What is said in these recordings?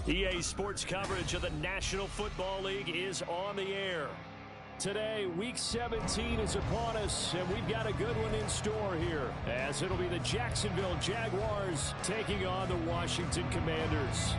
EA Sports coverage of the National Football League is on the air. Today, Week 17 is upon us, and we've got a good one in store here, as it'll be the Jacksonville Jaguars taking on the Washington Commanders.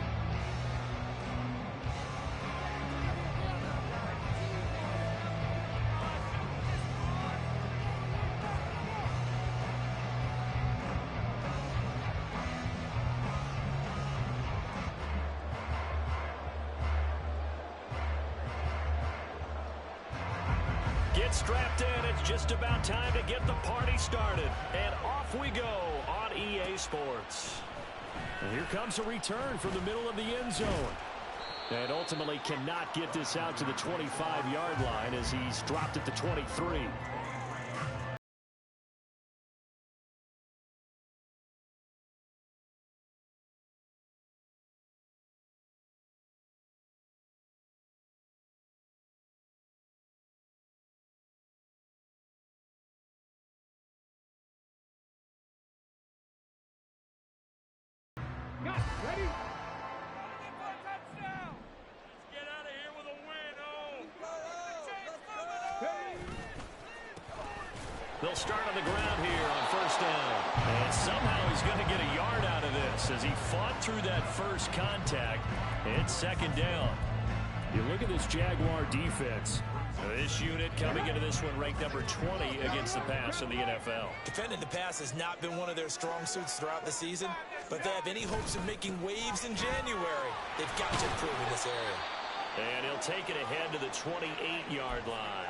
Get strapped in. It's just about time to get the party started. And off we go on EA Sports. And here comes a return from the middle of the end zone. And ultimately cannot get this out to the 25-yard line as he's dropped at the 23. Ready? They'll start on the ground here on first down. And somehow he's going to get a yard out of this as he fought through that first contact. It's second down. You look at this Jaguar defense. This unit coming into this one ranked number 20 against the pass in the NFL. Defending the pass has not been one of their strong suits throughout the season, but they have any hopes of making waves in January. They've got to improve in this area. And he'll take it ahead to the 28-yard line.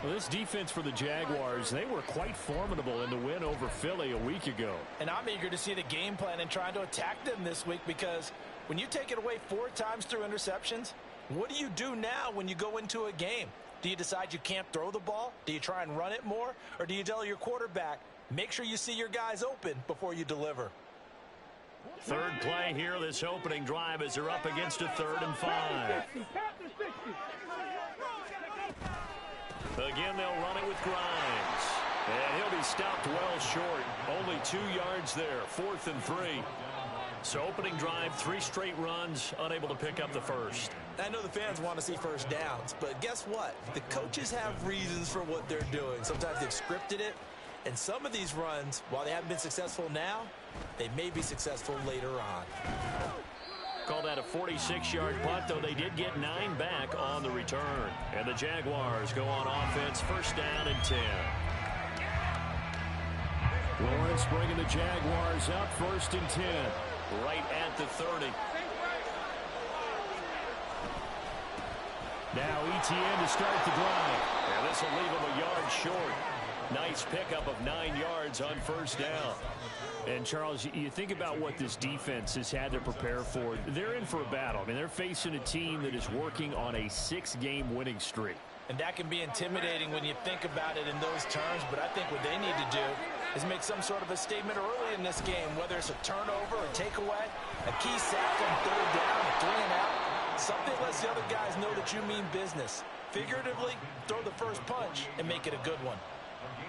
Well, this defense for the Jaguars, they were quite formidable in the win over Philly a week ago. And I'm eager to see the game plan and trying to attack them this week, because when you take it away 4 times through interceptions, what do you do now when you go into a game? Do you decide you can't throw the ball? Do you try and run it more? Or do you tell your quarterback, make sure you see your guys open before you deliver? Third play here, this opening drive, as they're up against a 3rd and 5. Again, they'll run it with Grimes. And he'll be stopped well short. Only 2 yards there, 4th and 3. So opening drive, 3 straight runs, unable to pick up the first. I know the fans want to see first downs, but guess what? The coaches have reasons for what they're doing. Sometimes they've scripted it, and some of these runs, while they haven't been successful now, they may be successful later on. Call that a 46-yard punt, though they did get 9 back on the return. And the Jaguars go on offense, first down and 10. Lawrence bringing the Jaguars up, 1st and 10. Right at the 30. Now ETN to start the drive. And this will leave him a yard short. Nice pickup of 9 yards on first down. And, Charles, you think about what this defense has had to prepare for. They're in for a battle. I mean, they're facing a team that is working on a 6-game winning streak. And that can be intimidating when you think about it in those terms, but I think what they need to do is make some sort of a statement early in this game, whether it's a turnover, a takeaway, a key sack on 3rd down, a 3 and out. Something lets the other guys know that you mean business. Figuratively, throw the first punch and make it a good one.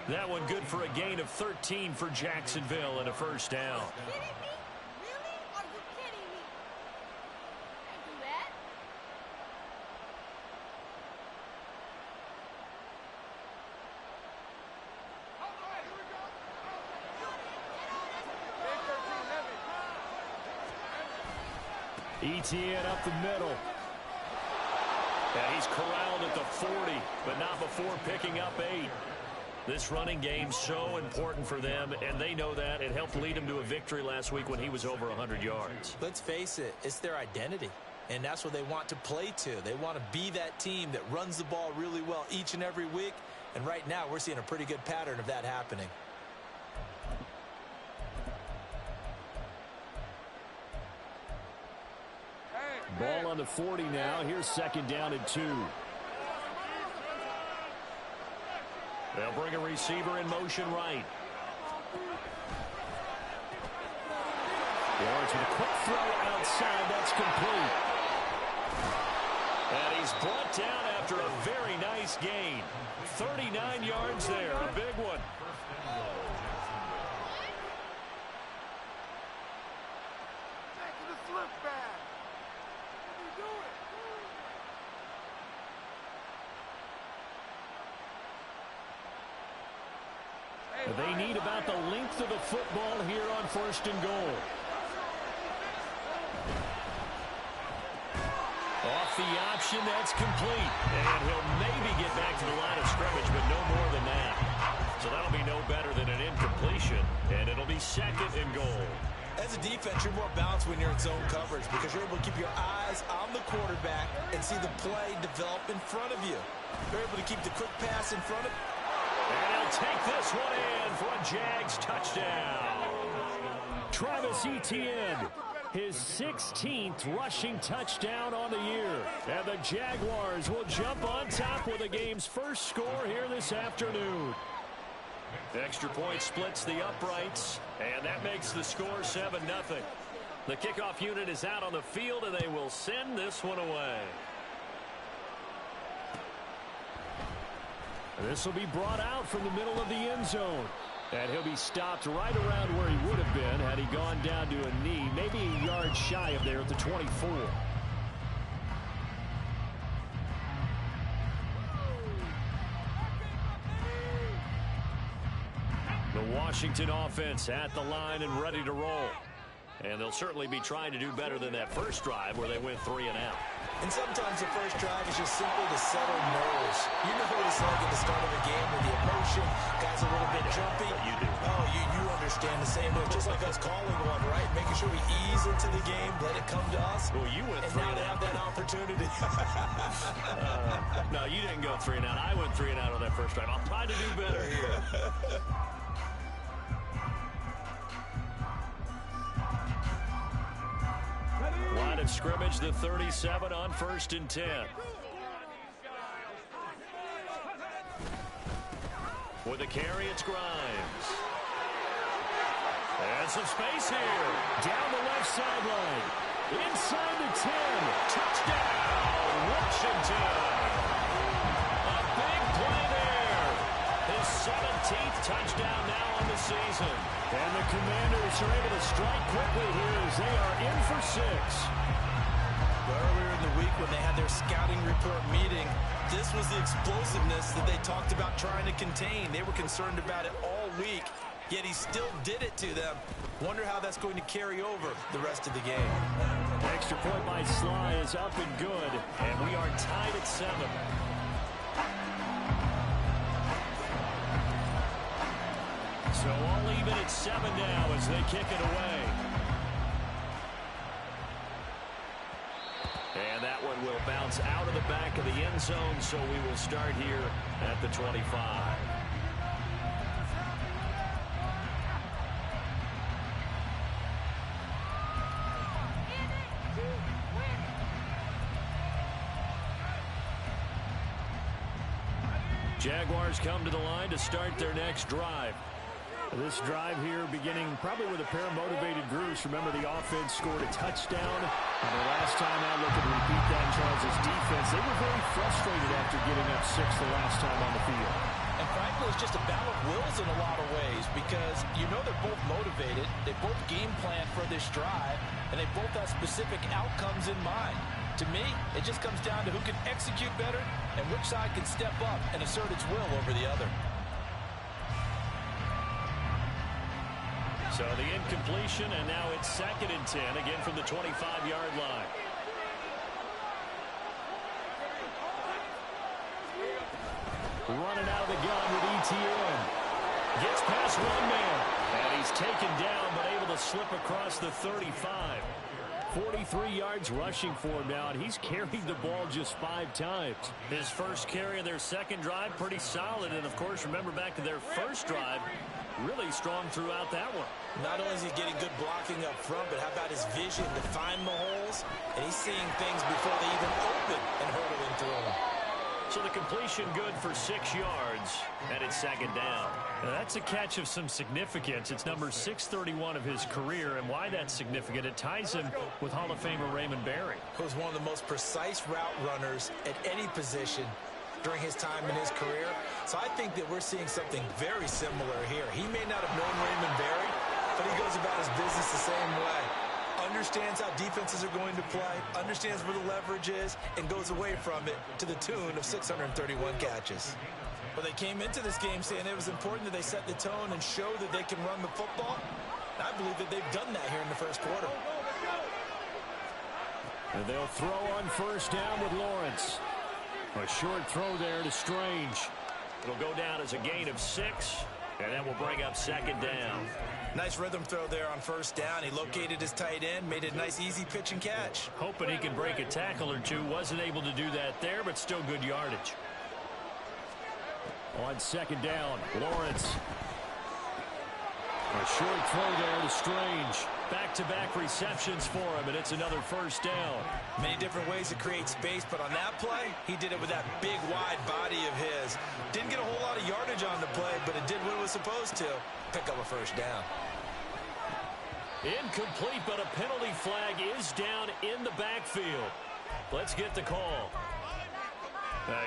That one good for a gain of 13 for Jacksonville and a first down. ETN up the middle. And he's corralled at the 40, but not before picking up 8. This running game so important for them, and they know that. It helped lead them to a victory last week when he was over 100 yards. Let's face it, it's their identity, and that's what they want to play to. They want to be that team that runs the ball really well each and every week, and right now we're seeing a pretty good pattern of that happening. Ball on the 40 now. Here's 2nd down and 2. They'll bring a receiver in motion right. Lawrence with a quick throw outside. That's complete. And he's brought down after a very nice gain. 39 yards there. A big one. They need about the length of the football here on 1st and goal. Off the option, that's complete. And he'll maybe get back to the line of scrimmage, but no more than that. So that'll be no better than an incompletion, and it'll be 2nd and goal. As a defense, you're more balanced when you're in zone coverage because you're able to keep your eyes on the quarterback and see the play develop in front of you. You're able to keep the quick pass in front of you. And he'll take this one in for a Jags touchdown. Travis Etienne, his 16th rushing touchdown on the year. And the Jaguars will jump on top with the game's first score here this afternoon. The extra point splits the uprights, and that makes the score 7-0. The kickoff unit is out on the field, and they will send this one away. This will be brought out from the middle of the end zone. And he'll be stopped right around where he would have been had he gone down to a knee, maybe a yard shy of there at the 24. The Washington offense at the line and ready to roll. And they'll certainly be trying to do better than that first drive where they went 3 and out. And sometimes the first drive is just simply to settle nerves. You know what it's like at the start of a game with the emotion. Guys a little bit jumpy. You do. Oh, you understand the same way. Just like us calling one, right? Making sure we ease into the game, let it come to us. Well, you went 3 and out. Have that opportunity. No, you didn't go 3 and out. I went 3 and out on that first drive. I'll try to do better here. Line of scrimmage, the 37 on 1st and 10. With a carry, it's Grimes. And some space here. Down the left sideline. Inside the 10. Touchdown, Washington. A big play there. His 17th touchdown now on the season. And the Commanders are able to strike quickly here as they are in for 6. Earlier in the week when they had their scouting report meeting, this was the explosiveness that they talked about trying to contain. They were concerned about it all week, yet he still did it to them. Wonder how that's going to carry over the rest of the game. Extra point by Sly is up and good, and we are tied at 7. So all even at 7 now as they kick it away. And that one will bounce out of the back of the end zone, so we will start here at the 25. Jaguars come to the line to start their next drive. This drive here beginning probably with a pair of motivated groups. Remember, the offense scored a touchdown. And the last time out, looking to repeat that in Charles' defense, they were very frustrated after giving up 6 the last time on the field. And frankly, it's just a battle of wills in a lot of ways because you know they're both motivated. They both game plan for this drive, and they both have specific outcomes in mind. To me, it just comes down to who can execute better and which side can step up and assert its will over the other. So the incompletion, and now it's 2nd and 10, again from the 25-yard line. Running out of the gun with Etienne. Gets past one man, and he's taken down, but able to slip across the 35. 43 yards rushing for him now, and he's carried the ball just 5 times. His first carry of their second drive, pretty solid. And, of course, remember back to their first drive, really strong throughout that one. Not only is he getting good blocking up front, but how about his vision to find the holes? And he's seeing things before they even open and hurdling through them. So the completion good for 6 yards, and it's 2nd down. Now that's a catch of some significance. It's number 631 of his career, and why that's significant, it ties him with Hall of Famer Raymond Berry. He was one of the most precise route runners at any position during his time in his career. So I think that we're seeing something very similar here. He may not have known Raymond Berry, but he goes about his business the same way. Understands how defenses are going to play, understands where the leverage is, and goes away from it to the tune of 631 catches. Well, they came into this game saying it was important that they set the tone and show that they can run the football. I believe that they've done that here in the first quarter. And they'll throw on first down with Lawrence. A short throw there to Strange. It'll go down as a gain of 6, and that will bring up second down. Nice rhythm throw there on first down. He located his tight end, made it a nice easy pitch and catch. Hoping he can break a tackle or two. Wasn't able to do that there, but still good yardage. On second down, Lawrence. A short throw there to Strange. Back-to-back receptions for him, and it's another first down. Many different ways to create space, but on that play, he did it with that big, wide body of his. Didn't get a whole lot of yardage on the play, but it did what it was supposed to. Pick up a first down. Incomplete, but a penalty flag is down in the backfield. Let's get the call.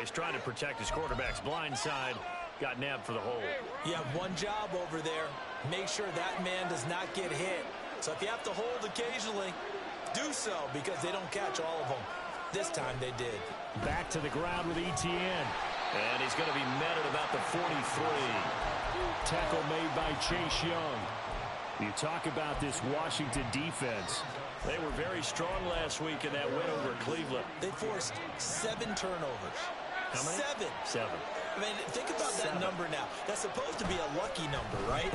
He's trying to protect his quarterback's blind side. Got nabbed for the hold. You have one job over there. Make sure that man does not get hit. So if you have to hold occasionally, do so, because they don't catch all of them. This time they did. Back to the ground with Etienne. And he's going to be met at about the 43. Tackle made by Chase Young. You talk about this Washington defense. They were very strong last week in that win over Cleveland. They forced 7 turnovers. How many? 7. 7. I mean, think about that number now. That's supposed to be a lucky number, right?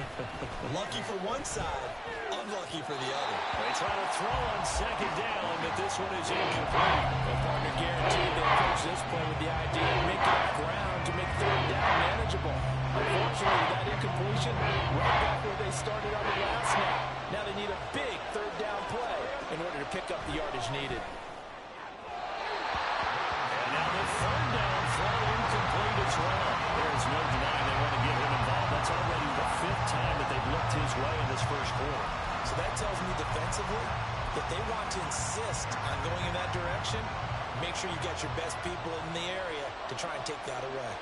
Lucky for one side, unlucky for the other. They try to throw on second down, but this one is incomplete. The partner guaranteed they approach this play with the idea of making up ground to make third down manageable. Unfortunately, that incompletion right back where they started on the last snap. Now they need a big third down play in order to pick up the yardage needed. And now the third down throw incomplete as well. There's no denying they want to get him involved. That's already the 5th time that they've looked his way in this first quarter. So that tells me defensively that they want to insist on going in that direction. Make sure you got your best people in the area to try and take that away.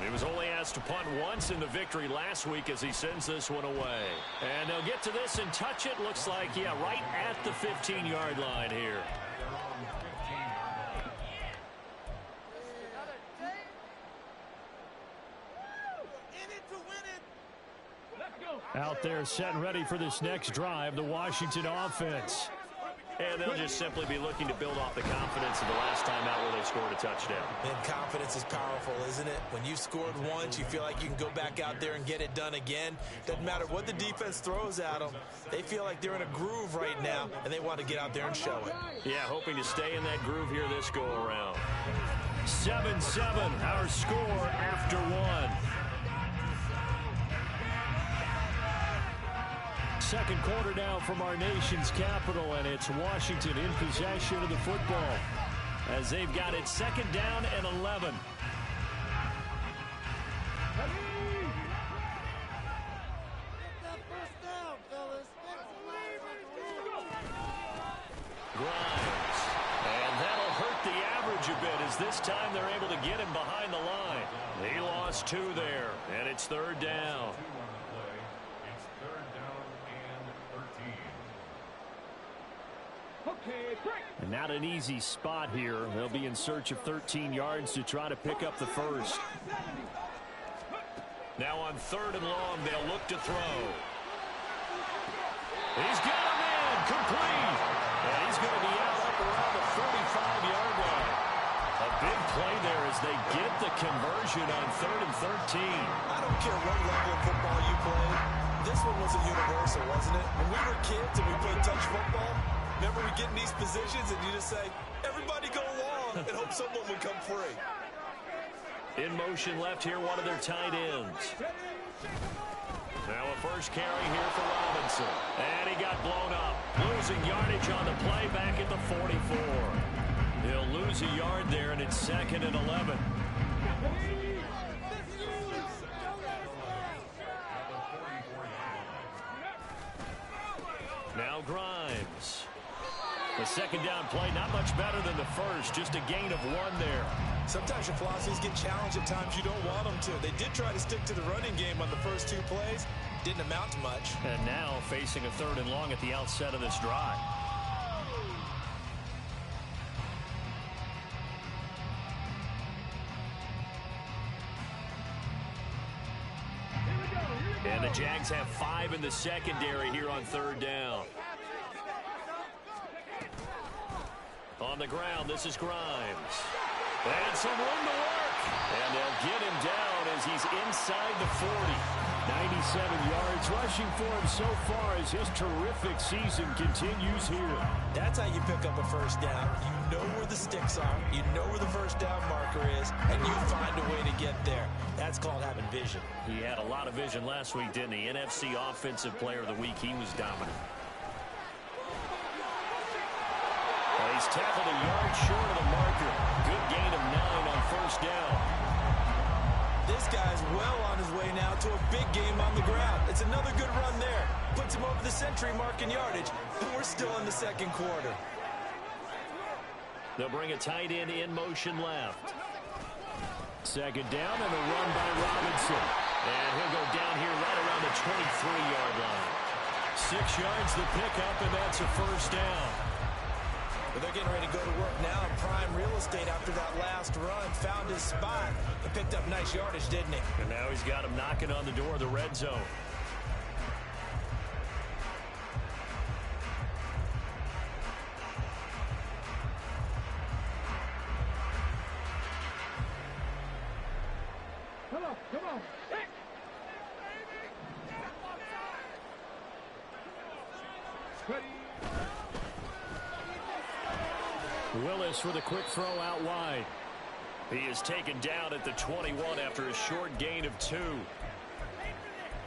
He was only asked to punt once in the victory last week as he sends this one away. And they'll get to this and touch it. Looks like, yeah, right at the 15-yard line here. Out there set and ready for this next drive, the Washington offense. And they'll just simply be looking to build off the confidence of the last time out where they scored a touchdown. And confidence is powerful, isn't it? When you scored once, you feel like you can go back out there and get it done again. Doesn't matter what the defense throws at them. They feel like they're in a groove right now, and they want to get out there and show it. Yeah, hoping to stay in that groove here this go-around. 7-7, our score after 1. Second quarter now from our nation's capital, and it's Washington in possession of the football as they've got it second down and 11. Grimes, and that'll hurt the average a bit as this time they're able to get him behind the line. He lost 2 there, and it's third down. And not an easy spot here. They'll be in search of 13 yards to try to pick up the first. Now on 3rd and long, they'll look to throw. He's got a man complete. And he's going to be out up around the 45-yard line. A big play there as they get the conversion on 3rd and 13. I don't care what level of football you play. This one was a universal, wasn't it? When we were kids and we played touch football, remember we get in these positions and you just say, everybody go along, and hope someone would come free. In motion left here, one of their tight ends. Now a first carry here for Robinson. And he got blown up. Losing yardage on the play back at the 44. He'll lose a yard there, and it's 2nd and 11. Now Grimes. The second down play, not much better than the first. Just a gain of 1 there. Sometimes your philosophies get challenged at times you don't want them to. They did try to stick to the running game on the first 2 plays. Didn't amount to much. And now facing a 3rd and long at the outset of this drive. And the Jags have 5 in the secondary here on 3rd down. On the ground, this is Grimes. And some room to work. And they'll get him down as he's inside the 40. 97 yards rushing for him so far as his terrific season continues here. That's how you pick up a first down. You know where the sticks are. You know where the first down marker is. And you find a way to get there. That's called having vision. He had a lot of vision last week, didn't he? NFC Offensive Player of the Week. He was dominant. He's tackled a yard short of the marker. Good gain of 9 on first down. This guy's well on his way now to a big game on the ground. It's another good run there. Puts him over the century mark in yardage. And we're still in the second quarter. They'll bring a tight end in motion left. Second down and a run by Robinson. And he'll go down here right around the 23-yard line. 6 yards the pickup, and that's a first down. But they're getting ready to go to work now in prime real estate after that last run. Found his spot and picked up nice yardage, didn't he? And now he's got him knocking on the door of the red zone. Come on. Willis with a quick throw out wide. He is taken down at the 21 after a short gain of 2.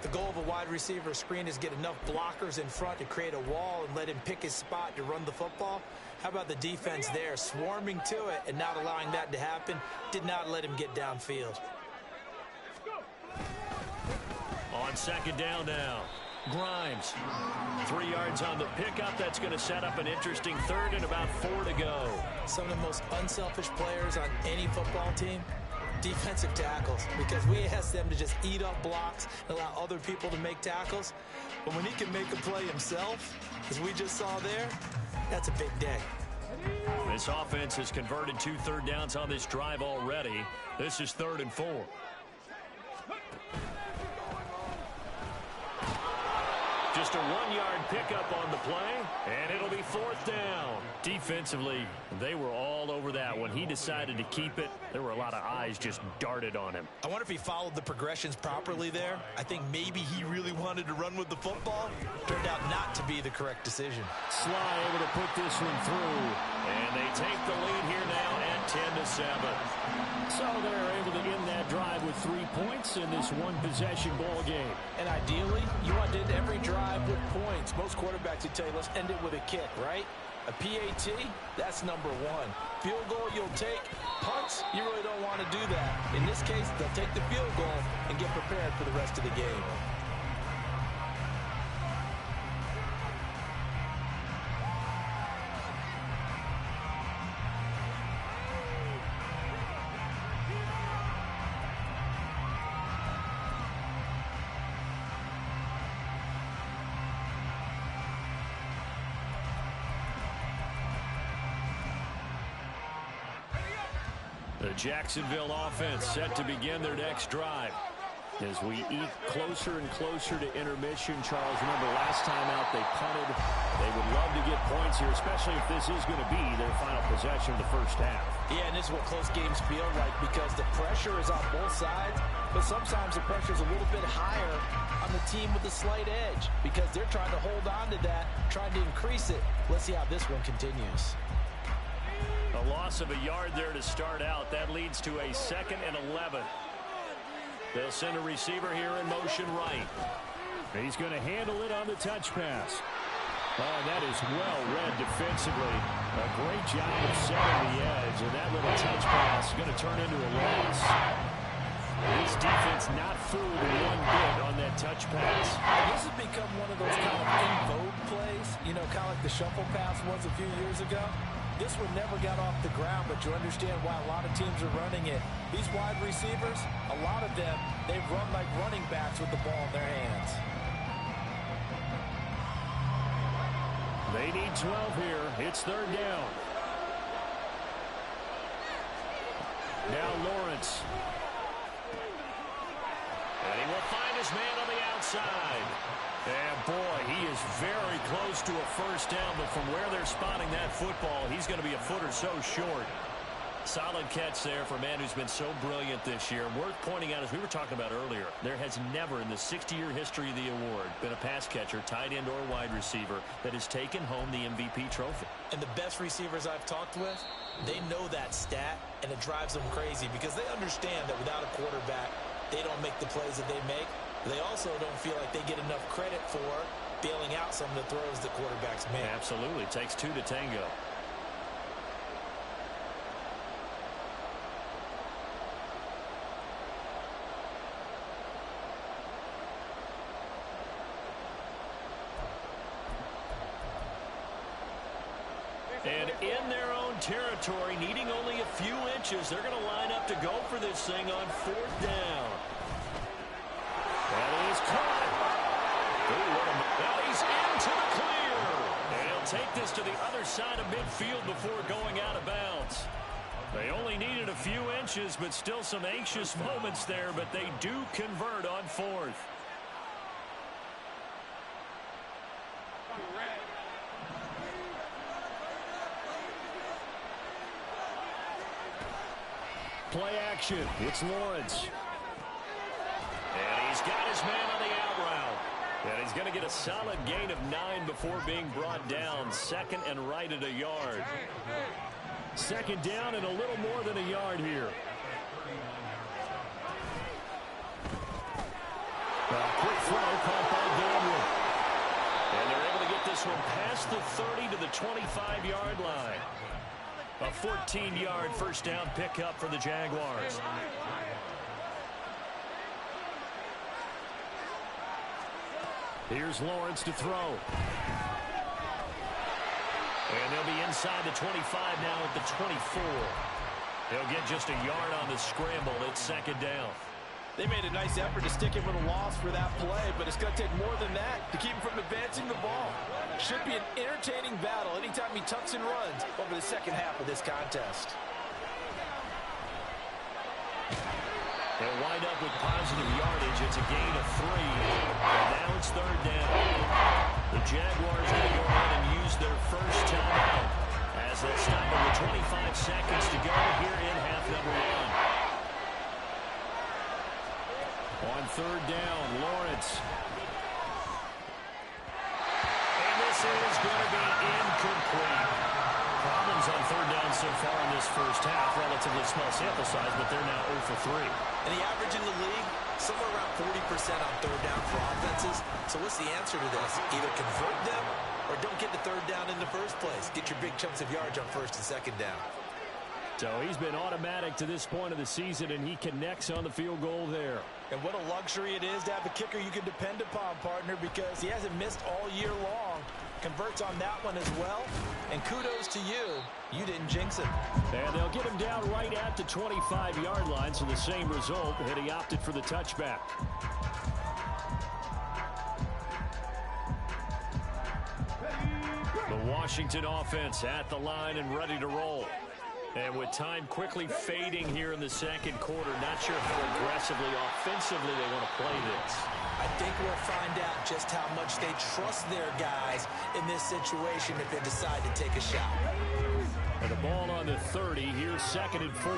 The goal of a wide receiver screen is get enough blockers in front to create a wall and let him pick his spot to run the football. How about the defense there, swarming to it and not allowing that to happen? Did not let him get downfield. On second down now, Grimes. 3 yards on the pickup. That's going to set up an interesting third and about 4 to go. Some of the most unselfish players on any football team, defensive tackles, because we ask them to just eat up blocks and allow other people to make tackles. But when he can make a play himself, as we just saw there, that's a big day. This offense has converted 2 third downs on this drive already. This is 3rd and 4. Just a 1-yard pickup on the play, and it'll be 4th down. Defensively, they were all over that. When he decided to keep it, there were a lot of eyes just darted on him. I wonder if he followed the progressions properly there. I think maybe he really wanted to run with the football. Turned out not to be the correct decision. Sly able to put this one through. And they take the lead here now at 10-7. So they're able to end that drive with 3 points in this one-possession ball game. And ideally, you want to end every drive with points. Most quarterbacks would tell you, let's end it with a kick, right? A PAT, that's number 1. Field goal you'll take. Punts, you really don't want to do that. In this case, they'll take the field goal and get prepared for the rest of the game. The Jacksonville offense set to begin their next drive. As we eat closer and closer to intermission, Charles, remember last time out they punted. They would love to get points here, especially if this is going to be their final possession of the first half. Yeah, and this is what close games feel like because the pressure is on both sides, but sometimes the pressure is a little bit higher on the team with a slight edge because they're trying to hold on to that, trying to increase it. Let's see how this one continues. A loss of a yard there to start out. That leads to a 2nd and 11. They'll send a receiver here in motion right. He's going to handle it on the touch pass. Oh, that is well read defensively. A great job of setting the edge, and that little touch pass is going to turn into a loss. This defense not fooled one bit on that touch pass. This has become one of those kind of in vogue plays, you know, kind of like the shuffle pass was a few years ago. This one never got off the ground, but you understand why a lot of teams are running it. These wide receivers, a lot of them, they run like running backs with the ball in their hands. They need 12 here. It's 3rd down. Now Lawrence. And he will find his man on the outside. And, boy, he is very close to a first down, but from where they're spotting that football, he's going to be a foot or so short. Solid catch there for a man who's been so brilliant this year. Worth pointing out, as we were talking about earlier, there has never in the 60-year history of the award been a pass catcher, tight end, or wide receiver that has taken home the MVP trophy. And the best receivers I've talked with, they know that stat, and it drives them crazy because they understand that without a quarterback, they don't make the plays that they make. They also don't feel like they get enough credit for bailing out some of the throws the quarterbacks make. Absolutely. It takes two to tango. And in their own territory, needing only a few inches, they're going to line up to go for this thing on fourth down. That is caught. Now he's into the clear. And he'll take this to the other side of midfield before going out of bounds. They only needed a few inches, but still some anxious moments there, but they do convert on fourth. Play action. It's Lawrence. And he's got his man on the out route. And he's going to get a solid gain of 9 before being brought down. Second and right at a yard. Second down and a little more than a yard here. Quick throw caught by Daniel. And they're able to get this one past the 30 to the 25-yard line. A 14-yard first down pickup for the Jaguars. Here's Lawrence to throw. And they'll be inside the 25 now at the 24. They'll get just a yard on the scramble. It's second down. They made a nice effort to stick him with a loss for that play, but it's going to take more than that to keep him from advancing the ball. Should be an entertaining battle anytime he tucks and runs over the second half of this contest. They'll wind up with positive yardage. It's a gain of 3. And now it's third down. The Jaguars going to go ahead and use their first timeout as they'll stop it with 25 seconds to go here in half number 1. On third down, Lawrence. And this is going to be incomplete. Problems on third down so far in this first half. Relatively small sample size, but they're now 0 for 3. And the average in the league, somewhere around 40% on third down for offenses. So what's the answer to this? Either convert them or don't get the third down in the first place. Get your big chunks of yards on first and second down. So he's been automatic to this point of the season, and he connects on the field goal there. And what a luxury it is to have a kicker you can depend upon, partner, because he hasn't missed all year long. Converts on that one as well. And kudos to you. You didn't jinx it. And they'll get him down right at the 25-yard line, so the same result, and he opted for the touchback. The Washington offense at the line and ready to roll. And with time quickly fading here in the second quarter, not sure how aggressively, offensively they want to play this. I think we'll find out just how much they trust their guys in this situation if they decide to take a shot. And the ball on the 30, here's second and 4.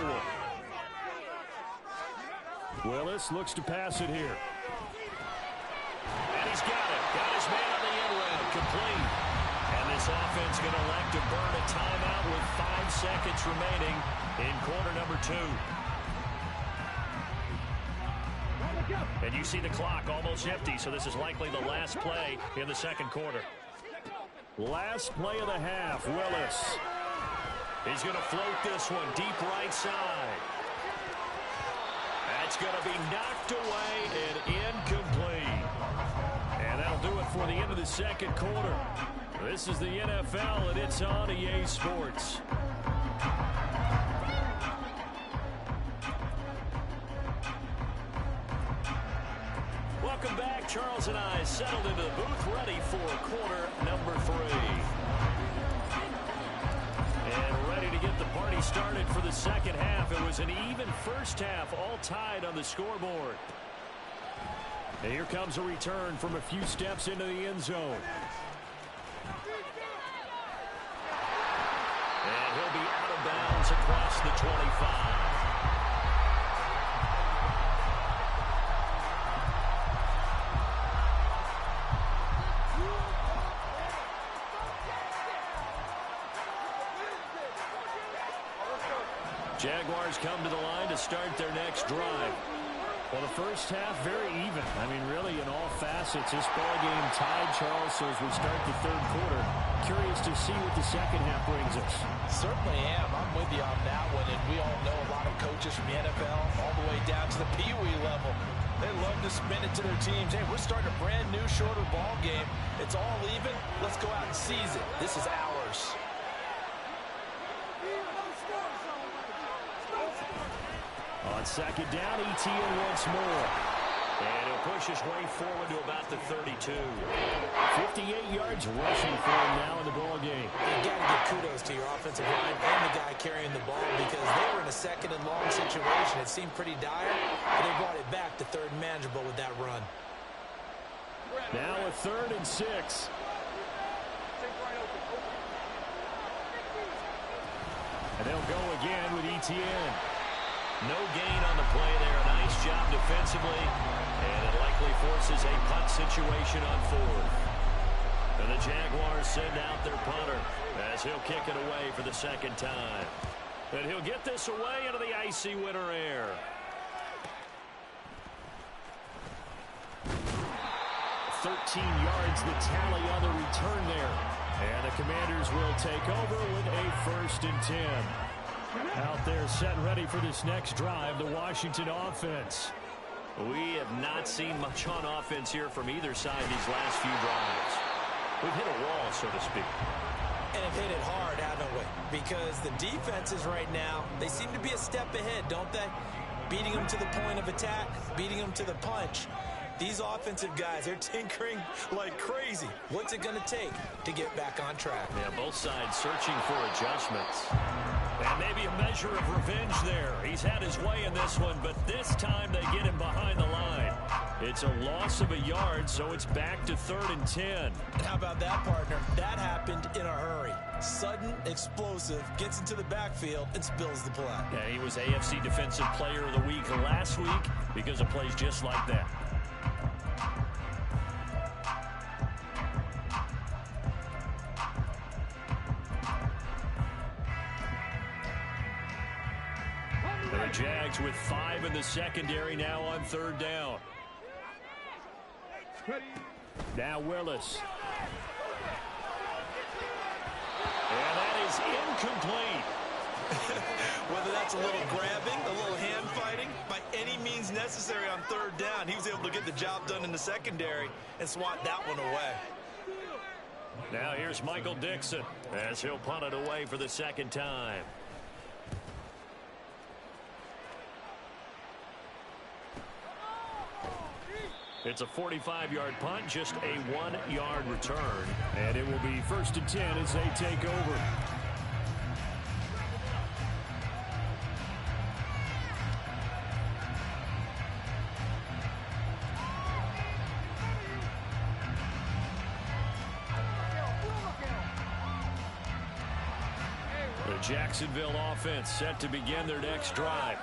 Willis looks to pass it here. And he's got it. Got his man on the end round, complete. And this offense going to elect to burn a timeout with 5 seconds remaining in quarter number 2. And you see the clock almost empty, so this is likely the last play in the second quarter. Last play of the half, Willis. He's going to float this one deep right side. That's going to be knocked away and incomplete. And that'll do it for the end of the second quarter. This is the NFL, and it's on EA Sports. Welcome back. Charles and I settled into the booth, ready for quarter number 3. And ready to get the party started for the second half. It was an even first half, all tied on the scoreboard. And here comes a return from a few steps into the end zone. And he'll be out of bounds across the 25. Jaguars come to the line to start their next drive. Well, the first half, very even. I mean, really, in all facets, this ball game tied, Charles, so as we start the third quarter. Curious to see what the second half brings us. Certainly am. I'm with you on that one, and we all know a lot of coaches from the NFL all the way down to the Pee Wee level. They love to spin it to their teams. Hey, we're starting a brand new, shorter ball game. It's all even. Let's go out and seize it. This is ours. On second down, ETN once more. And he'll push his way forward to about the 32. 58 yards rushing for him now in the ball game. You got to give kudos to your offensive line and the guy carrying the ball because they were in a second and long situation. It seemed pretty dire, but they brought it back to third and manageable with that run. Now a 3rd and 6. And they'll go again with ETN. No gain on the play there. A nice job defensively. And it likely forces a punt situation on 4th. And the Jaguars send out their punter as he'll kick it away for the second time. And he'll get this away into the icy winter air. 13 yards the tally on the return there. And the Commanders will take over with a 1st and 10. Out there set and ready for this next drive, the Washington offense. We have not seen much on offense here from either side these last few drives. We've hit a wall, so to speak. And have hit it hard, haven't we? Because the defenses right now, they seem to be a step ahead, don't they? Beating them to the point of attack, beating them to the punch. These offensive guys, they're tinkering like crazy. What's it going to take to get back on track? Yeah, both sides searching for adjustments. And maybe a measure of revenge there. He's had his way in this one, but this time they get him behind the line. It's a loss of a yard, so it's back to 3rd and 10. How about that, partner? That happened in a hurry. Sudden, explosive, gets into the backfield, and spills the play. Yeah, he was AFC Defensive Player of the Week last week because of plays just like that. The Jags with 5 in the secondary now on 3rd down. Now Willis. And that is incomplete. Whether that's a little grabbing, a little hand fighting, by any means necessary on 3rd down, he was able to get the job done in the secondary and swat that one away. Now here's Michael Dixon as he'll punt it away for the second time. It's a 45-yard punt, just a 1-yard return. And it will be 1st and 10 as they take over. The Jacksonville offense set to begin their next drive.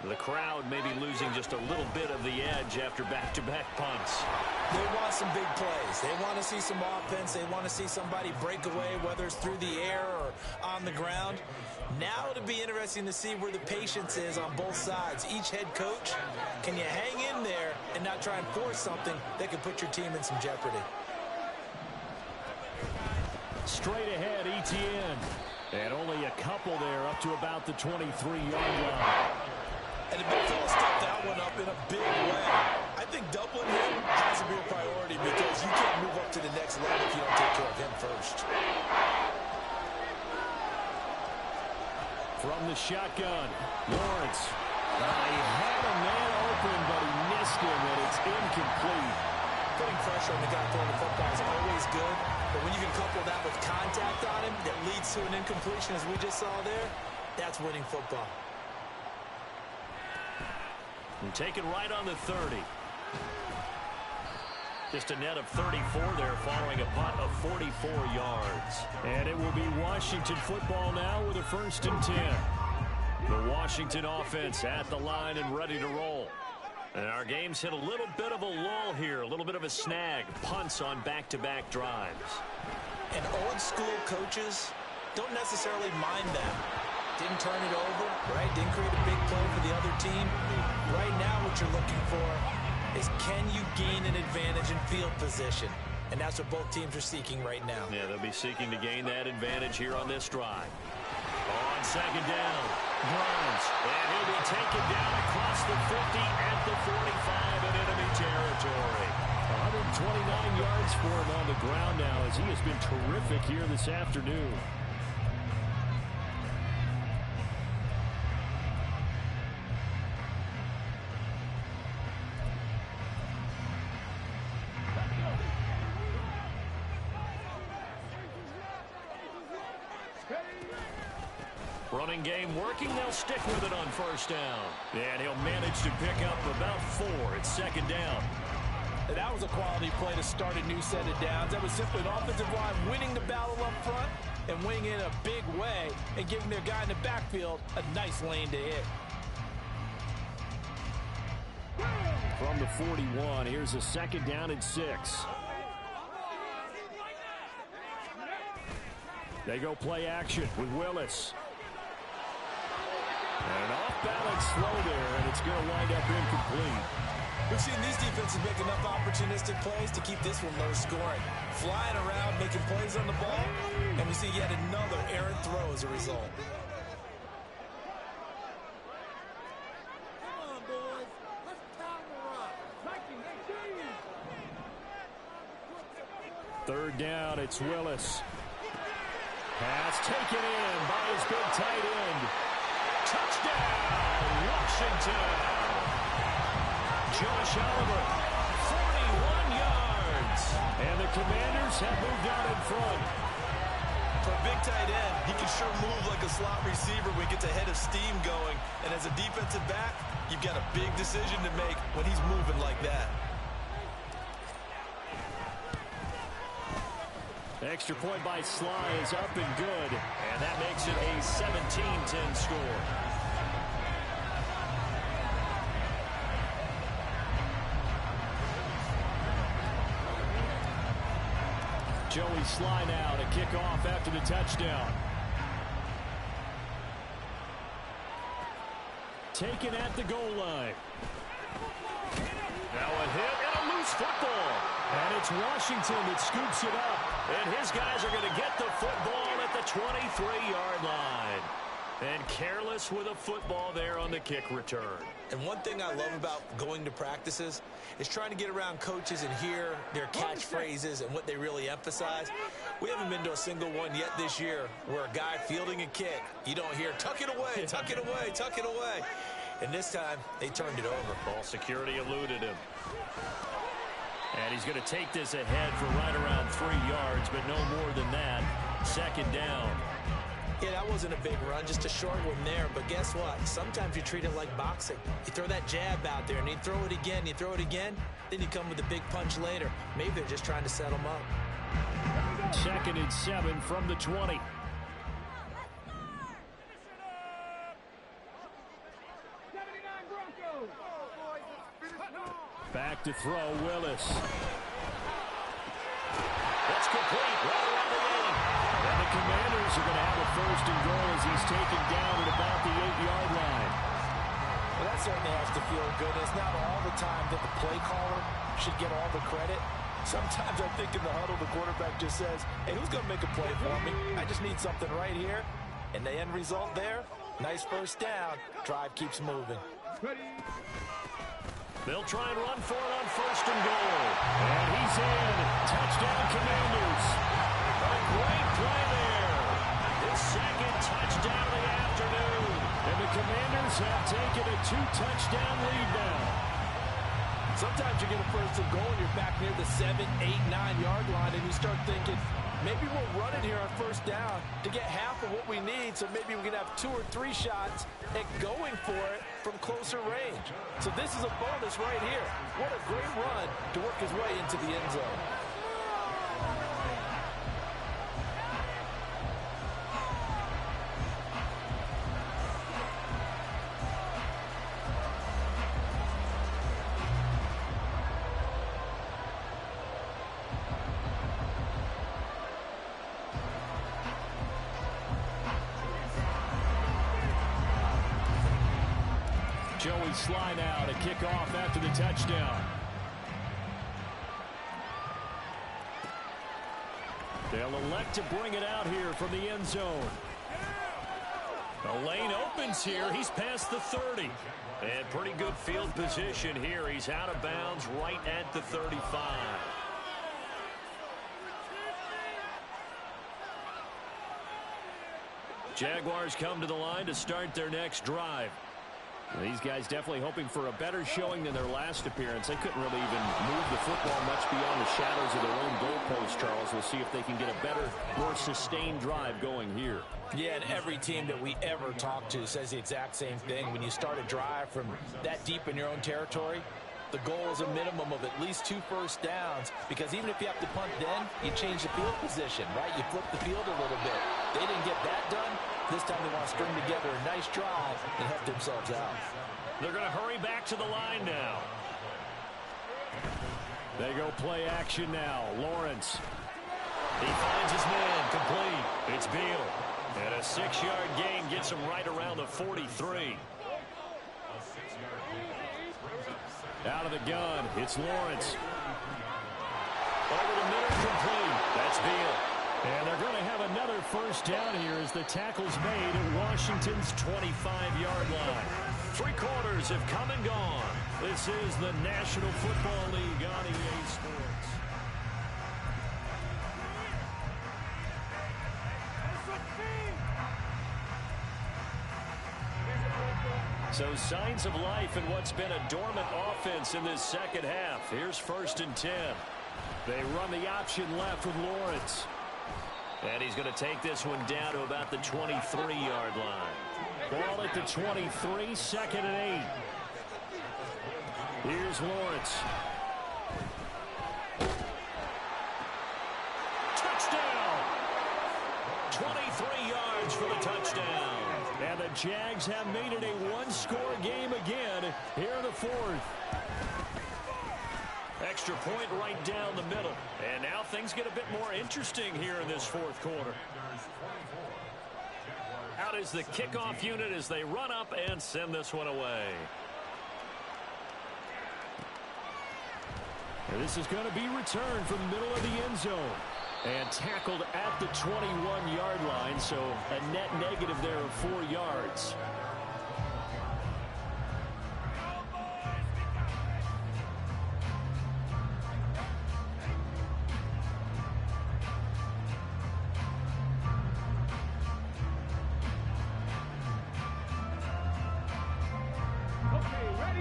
The crowd may be losing just a little bit of the edge after back-to-back punts. They want some big plays. They want to see some offense. They want to see somebody break away, whether it's through the air or on the ground. Now it'll be interesting to see where the patience is on both sides. Each head coach, can you hang in there and not try and force something that could put your team in some jeopardy? Straight ahead, ETN. And only a couple there up to about the 23-yard line. And the big fella stepped that one up in a big way. I think doubling him has to be a priority because you can't move up to the next level if you don't take care of him first. From the shotgun, Lawrence. He had a man open, but he missed him, and it's incomplete. Putting pressure on the guy throwing the football is always good, but when you can couple that with contact on him that leads to an incompletion, as we just saw there, that's winning football. And take it right on the 30. Just a net of 34 there following a punt of 44 yards. And it will be Washington football now with a 1st and 10. The Washington offense at the line and ready to roll. And our game's hit a little bit of a lull here, a little bit of a snag. Punts on back-to-back drives. And old-school coaches don't necessarily mind that. Didn't turn it over, right? Didn't create a big play for the other team. Right now what you're looking for is can you gain an advantage in field position? And that's what both teams are seeking right now. Yeah, they'll be seeking to gain that advantage here on this drive. On 2nd down, Browns. And he'll be taken down across the 50 at the 45 in enemy territory. 129 yards for him on the ground now as he has been terrific here this afternoon. Running game working. They'll stick with it on 1st down. And he'll manage to pick up about 4 at 2nd down. And that was a quality play to start a new set of downs. That was simply an offensive line winning the battle up front and winning in a big way and giving their guy in the backfield a nice lane to hit. From the 41, here's a 2nd down and 6. They go play action with Willis. And an off-balance throw there, and it's going to wind up incomplete. We've seen these defenses make enough opportunistic plays to keep this one low scoring. Flying around, making plays on the ball, and we see yet another errant throw as a result. Come on, boys. Let's pound the rock. 3rd down, it's Willis. Pass taken in by his big tight end. Touchdown, Washington. Josh Oliver, 41 yards. And the Commanders have moved out in front. For a big tight end, he can sure move like a slot receiver when he gets a head of steam going. And as a defensive back, you've got a big decision to make when he's moving like that. Extra point by Sly is up and good. And that makes it a 17-10 score. Joey Sly now to kick off after the touchdown. Taken at the goal line. Now a hit and a loose football. And it's Washington that scoops it up. And his guys are going to get the football at the 23-yard line. And careless with a football there on the kick return. And one thing I love about going to practices is trying to get around coaches and hear their catchphrases and what they really emphasize. We haven't been to a single one yet this year where a guy fielding a kick, you don't hear, tuck it away, tuck it away, tuck it away. And this time, they turned it over. Ball security eluded him. And he's going to take this ahead for right around 3 yards, but no more than that. 2nd down. Yeah, that wasn't a big run, just a short one there. But guess what? Sometimes you treat it like boxing. You throw that jab out there, and you throw it again, you throw it again, then you come with a big punch later. Maybe they're just trying to set them up. 2nd and 7 from the 20. Back to throw, Willis. That's complete. Right around the lane. And the Commanders are going to have a 1st and goal as he's taken down at about the 8-yard line. Well, that certainly has to feel good. It's not all the time that the play caller should get all the credit. Sometimes I think in the huddle, the quarterback just says, hey, who's going to make a play for me? I just need something right here. And the end result there, nice 1st down. Drive keeps moving. They'll try and run for it on 1st and goal. And he's in. Touchdown, Commanders. A great play there. His 2nd touchdown of the afternoon. And the Commanders have taken a 2-touchdown lead now. Sometimes you get a 1st and goal and you're back near the 7, 8, 9-yard line and you start thinking, maybe we'll run it here on first down to get half of what we need, so maybe we can have 2 or 3 shots at going for it from closer range. So this is a bonus right here. What a great run to work his way into the end zone. Joey Sly now to kick off after the touchdown. They'll elect to bring it out here from the end zone. The lane opens here. He's past the 30. And pretty good field position here. He's out of bounds right at the 35. Jaguars come to the line to start their next drive. These guys definitely hoping for a better showing than their last appearance. They couldn't really even move the football much beyond the shadows of their own goalpost, Charles. We'll see if they can get a better, more sustained drive going here. Yeah, and every team that we ever talk to says the exact same thing. When you start a drive from that deep in your own territory, the goal is a minimum of at least 2 first downs, because even if you have to punt then, you change the field position, right? You flip the field a little bit. They didn't get that done. This time they want to string together a nice drive and help themselves out. They're going to hurry back to the line now. They go play action now. Lawrence. He finds his man complete. It's Beal. And a 6-yard gain gets him right around the 43. Out of the gun, it's Lawrence. Over the middle, complete. That's Beal. And they're going to have another first down here as the tackle's made at Washington's 25-yard line. 3 quarters have come and gone. This is the National Football League on EA Sports. So signs of life in what's been a dormant offense in this second half. Here's 1st and 10. They run the option left with Lawrence. And he's going to take this one down to about the 23-yard line. Ball at the 23, 2nd and 8. Here's Lawrence. Touchdown! 23 yards for the touchdown. And the Jags have made it a 1-score game again here in the 4th. Extra point right down the middle. And now things get a bit more interesting here in this 4th quarter. Out is the kickoff unit as they run up and send this one away. And this is going to be returned from the middle of the end zone. And tackled at the 21-yard line, so a net negative there of 4 yards.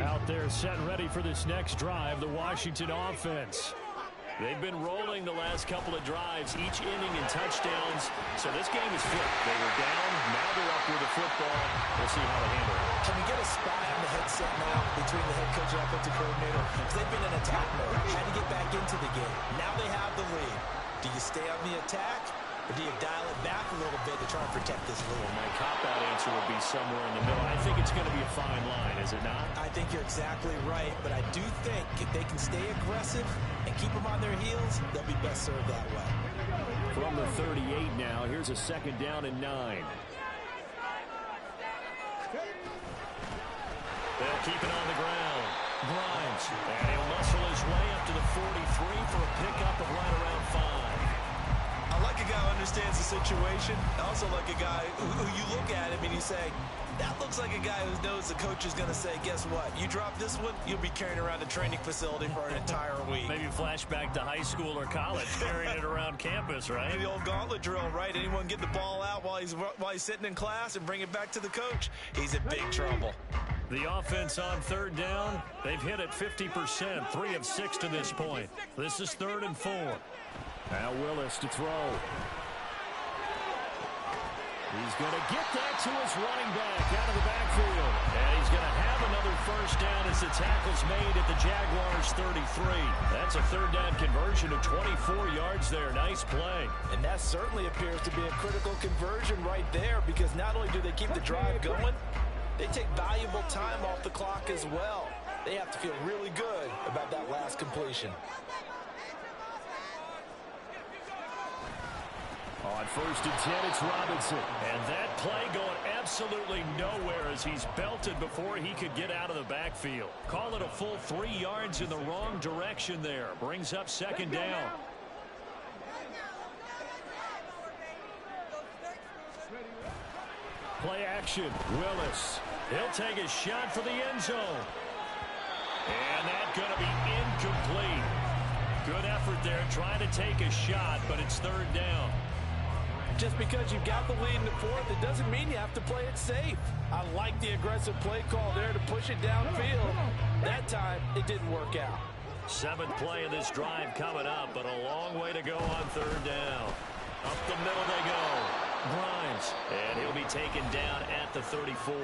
Out there set and ready for this next drive, the Washington offense. They've been rolling the last couple of drives, each inning in touchdowns. So this game is flipped. They were down, now they're up with the football. We'll see how they handle it. Can we get a spy on the headset now between the head coach and offensive coordinator? Because they've been in attack mode, trying to get back into the game. Now they have the lead. Do you stay on the attack, or do you dial it back a little bit to try and protect this lead? Well, my cop-out answer would be somewhere in the middle. I think it's going to be a fine line, is it not? I think you're exactly right, but I do think if they can stay aggressive and keep them on their heels, they'll be best served that way. From the 38 now, here's a 2nd down and 9. They'll keep it on the ground. Grimes, and he'll muscle his way up to the 43 for a pickup of right around 5. I like a guy who understands the situation. I also like a guy who you look at him and you say, that looks like a guy who knows the coach is going to say, guess what? You drop this one, you'll be carrying around the training facility for an entire week. Maybe flashback to high school or college, carrying it around campus, right? The old gauntlet drill, right? Anyone get the ball out while he's sitting in class and bring it back to the coach? He's in big trouble. The offense on 3rd down, they've hit it 50%, 3 of 6 to this point. This is 3rd and 4. Now Willis to throw. He's going to get that to his running back out of the backfield. And he's going to have another first down as the tackle's made at the Jaguars' 33. That's a third down conversion of 24 yards there. Nice play. And that certainly appears to be a critical conversion right there, because not only do they keep the drive going, they take valuable time off the clock as well. They have to feel really good about that last completion. On 1st and 10, it's Robinson. And that play going absolutely nowhere as he's belted before he could get out of the backfield. Call it a full 3 yards in the wrong direction there. Brings up second down. Play action. Willis. He'll take a shot for the end zone. And that's going to be incomplete. Good effort there trying to take a shot, but it's third down. Just because you've got the lead in the fourth, it doesn't mean you have to play it safe. I like the aggressive play call there to push it downfield. That time, it didn't work out. 7th play of this drive coming up, but a long way to go on third down. Up the middle they go. Grimes, and he'll be taken down at the 34.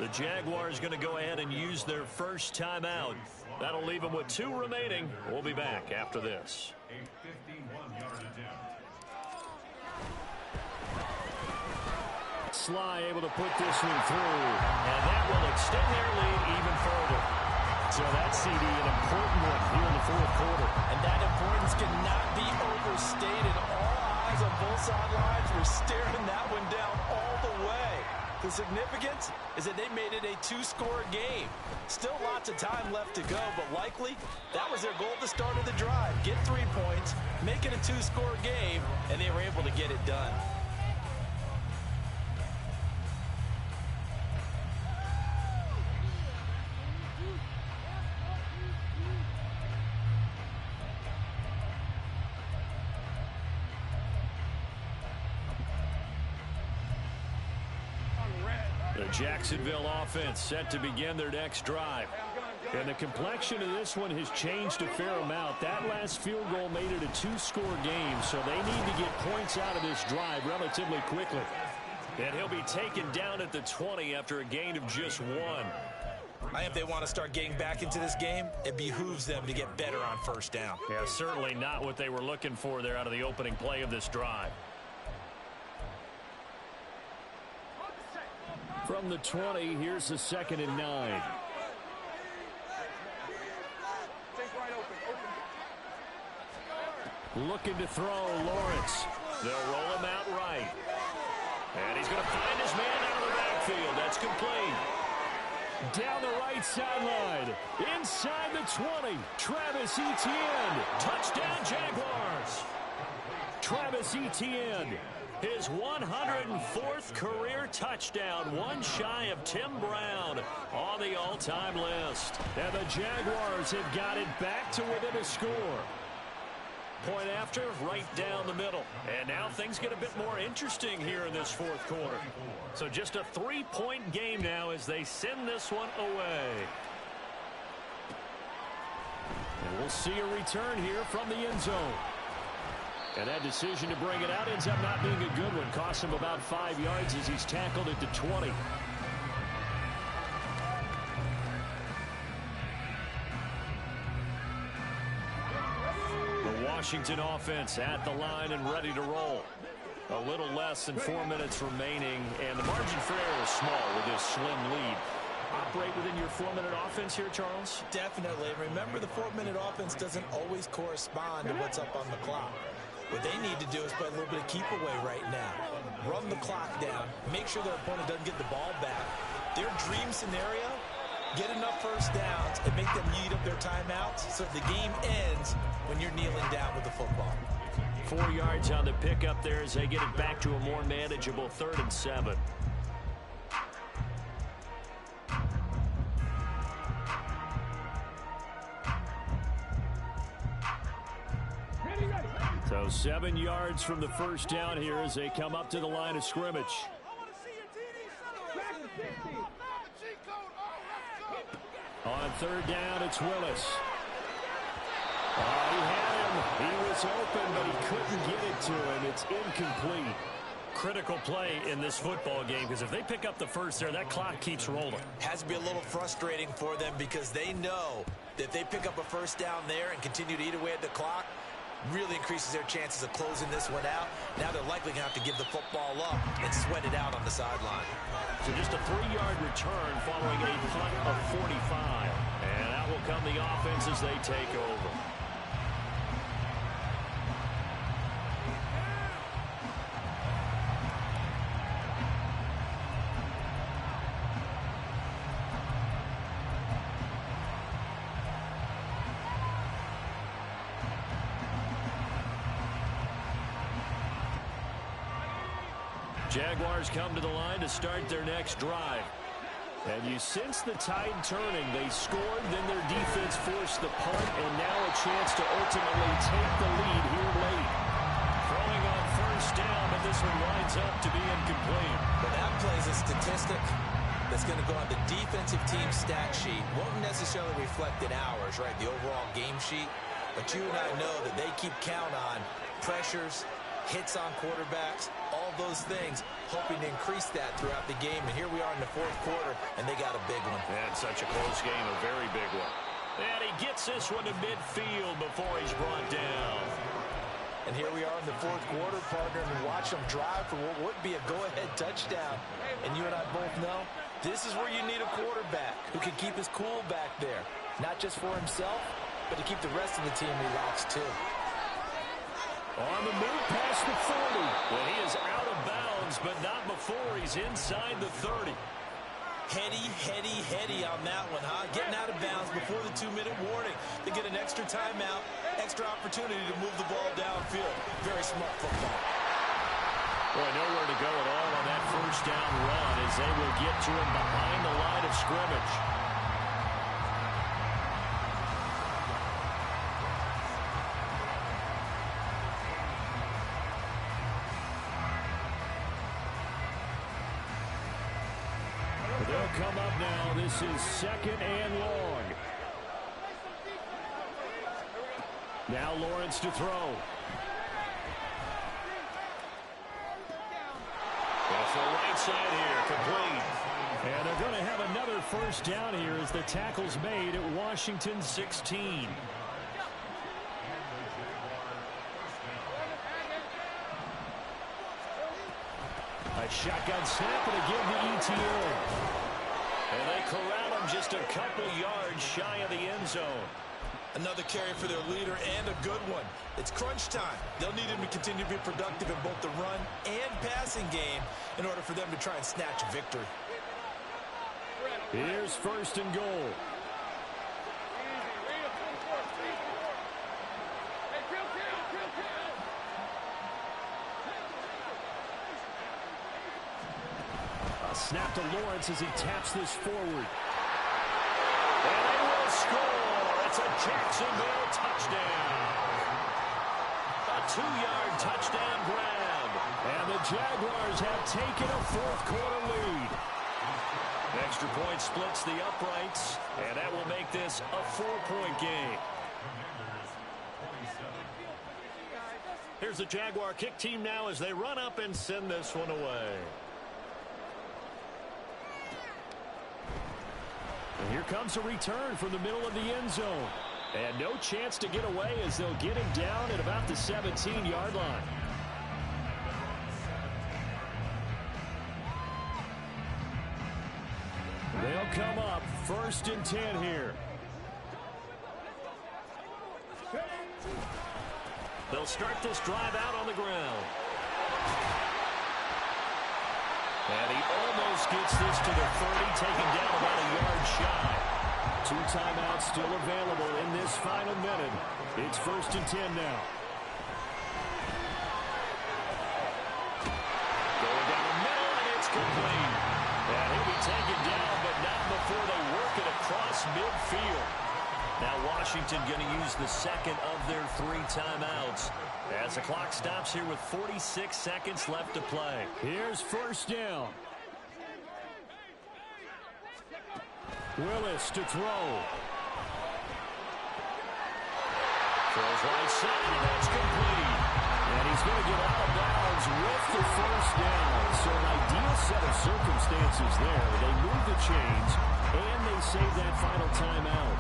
The Jaguars going to go ahead and use their first timeout. That'll leave them with 2 remaining. We'll be back after this. Sly able to put this one through. And that will extend their lead even further. So that CD, an important one here in the fourth quarter. And that importance cannot be overstated. All eyes on both sidelines were staring that one down all the way. The significance is that they made it a 2-score game. Still lots of time left to go, but likely that was their goal at the start of the drive. Get 3 points, make it a 2-score game, and they were able to get it done. The Jacksonville offense set to begin their next drive. And the complexion of this one has changed a fair amount. That last field goal made it a 2-score game, so they need to get points out of this drive relatively quickly. And he'll be taken down at the 20 after a gain of just 1. I think if they want to start getting back into this game, it behooves them to get better on first down. Yeah, certainly not what they were looking for there out of the opening play of this drive. From the 20, here's the 2nd and 9. Looking to throw, Lawrence. They'll roll him out right. And he's going to find his man out of the backfield. That's complete. Down the right sideline. Inside the 20. Travis Etienne. Touchdown, Jaguars. Travis Etienne. His 104th career touchdown, one shy of Tim Brown on the all-time list. And the Jaguars have got it back to within a score. Point after, right down the middle. And now things get a bit more interesting here in this fourth quarter. So just a 3-point game now as they send this one away. And we'll see a return here from the end zone. And that decision to bring it out ends up not being a good one. Costs him about 5 yards as he's tackled at the 20. The Washington offense at the line and ready to roll. A little less than 4 minutes remaining, and the margin for error is small with this slim lead. Operate within your 4-minute offense here, Charles? Definitely. Remember, the 4-minute offense doesn't always correspond to what's up on the clock. What they need to do is play a little bit of keep away right now. Run the clock down. Make sure their opponent doesn't get the ball back. Their dream scenario, get enough first downs and make them eat up their timeouts so the game ends when you're kneeling down with the football. 4 yards on the pickup there as they get it back to a more manageable 3rd and 7. So 7 yards from the first down here as they come up to the line of scrimmage. On 3rd down, it's Willis. He had him. He was open, but he couldn't get it to him. It's incomplete. Critical play in this football game, because if they pick up the first there, that clock keeps rolling. Has to be a little frustrating for them because they know that if they pick up a first down there and continue to eat away at the clock, really increases their chances of closing this one out. Now they're likely going to have to give the football up and sweat it out on the sideline. So just a 3-yard return following a punt of 45. And that will come the offense as they take over. Jaguars come to the line to start their next drive. And you sense the tide turning. They scored, then their defense forced the punt, and now a chance to ultimately take the lead here late. Throwing on first down, but this one winds up to be incomplete. But that plays a statistic that's going to go on the defensive team stat sheet. Won't necessarily reflect in ours, right, the overall game sheet. But you and I know that they keep count on pressures, hits on quarterbacks, all those things, hoping to increase that throughout the game. And here we are in the fourth quarter, and they got a big one. And such a close game, a very big one. And he gets this one to midfield before he's brought down. And here we are in the fourth quarter, partner, and watch them drive for what would be a go-ahead touchdown. And you and I both know this is where you need a quarterback who can keep his cool back there, not just for himself, but to keep the rest of the team relaxed too. On the move past the 40. Well, he is out of bounds, but not before he's inside the 30. Heady on that one, huh? Getting out of bounds before the 2-minute warning. They get an extra timeout, extra opportunity to move the ball downfield. Very smart football. Boy, nowhere to go at all on that first down run as they will get to him behind the line of scrimmage. They'll come up now. This is second and long. Now Lawrence to throw. Off the right side here, complete. And they're going to have another first down here as the tackle's made at Washington 16. A shotgun snap and again the ETO. And they corral him just a couple yards shy of the end zone. Another carry for their leader and a good one. It's crunch time. They'll need him to continue to be productive in both the run and passing game in order for them to try and snatch a victory. Here's first and goal. A snap to Lawrence as he taps this forward. And they will score. It's a Jacksonville touchdown. A 2-yard touchdown grab. And the Jaguars have taken a fourth quarter lead. Extra point splits the uprights, and that will make this a 4-point game. Here's the Jaguar kick team now as they run up and send this one away. And here comes a return from the middle of the end zone. And no chance to get away as they'll get him down at about the 17-yard line. They'll come up first and 10 here. They'll start this drive out on the ground. And he almost gets this to the 30, taken down about a yard shy. 2 timeouts still available in this final minute. It's first and 10 now. Going down the middle, and it's complete. And he'll be taken down, but not before they work it across midfield. Now Washington going to use the second of their 3 timeouts as the clock stops here with 46 seconds left to play. Here's first down. Willis to throw. Throws right side, and that's complete. And he's going to get out of bounds with the first down. So an ideal set of circumstances there. They move the chains, and they save that final timeout.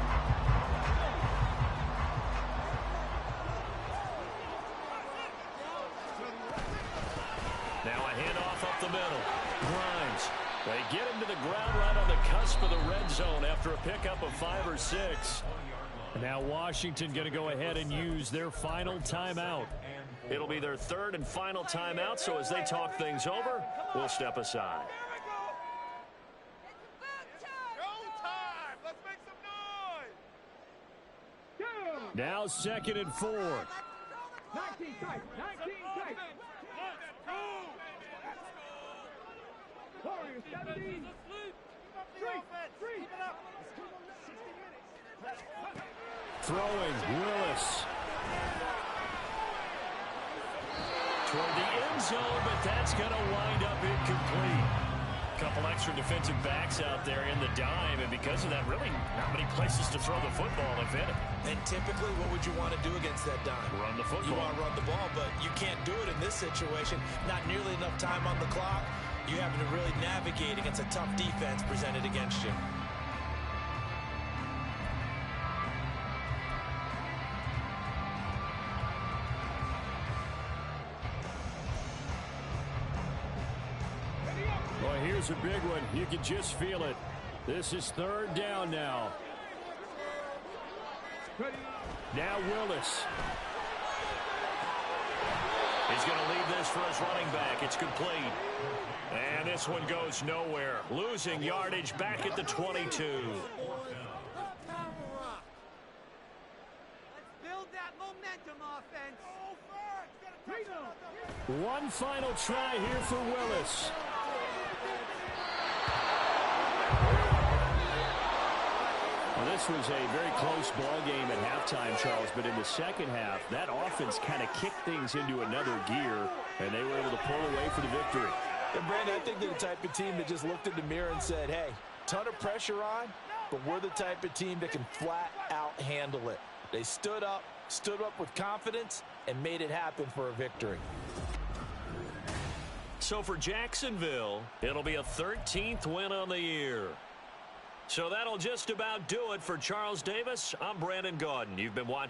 Now a handoff up the middle. Grimes. They get him to the ground right on the cusp of the red zone after a pickup of 5 or 6. Now Washington going to go ahead and use their final timeout. It'll be their third and final timeout, so as they talk things over, we'll step aside. Now 2nd and 4. 19 tight. 19 tight. Warriors, 17. Throwing, Willis. Toward the end zone, but that's going to wind up incomplete. Couple extra defensive backs out there in the dime, and because of that, really not many places to throw the football, if any. And typically, what would you want to do against that dime? Run the football. You want to run the ball, but you can't do it in this situation. Not nearly enough time on the clock. You having to really navigate against a tough defense presented against you. Well, here's a big one. You can just feel it. This is 3rd down now. Now Willis. He's going to leave this for his running back. It's complete. And this one goes nowhere. Losing yardage back at the 22. Let's build that momentum offense. One final try here for Willis. Well, this was a very close ball game at halftime, Charles, but in the second half, that offense kind of kicked things into another gear, and they were able to pull away for the victory. And Brandon, I think they're the type of team that just looked in the mirror and said, hey, ton of pressure on, but we're the type of team that can flat out handle it. They stood up with confidence, and made it happen for a victory. So for Jacksonville, it'll be a 13th win on the year. So that'll just about do it for Charles Davis. I'm Brandon Gaudin. You've been watching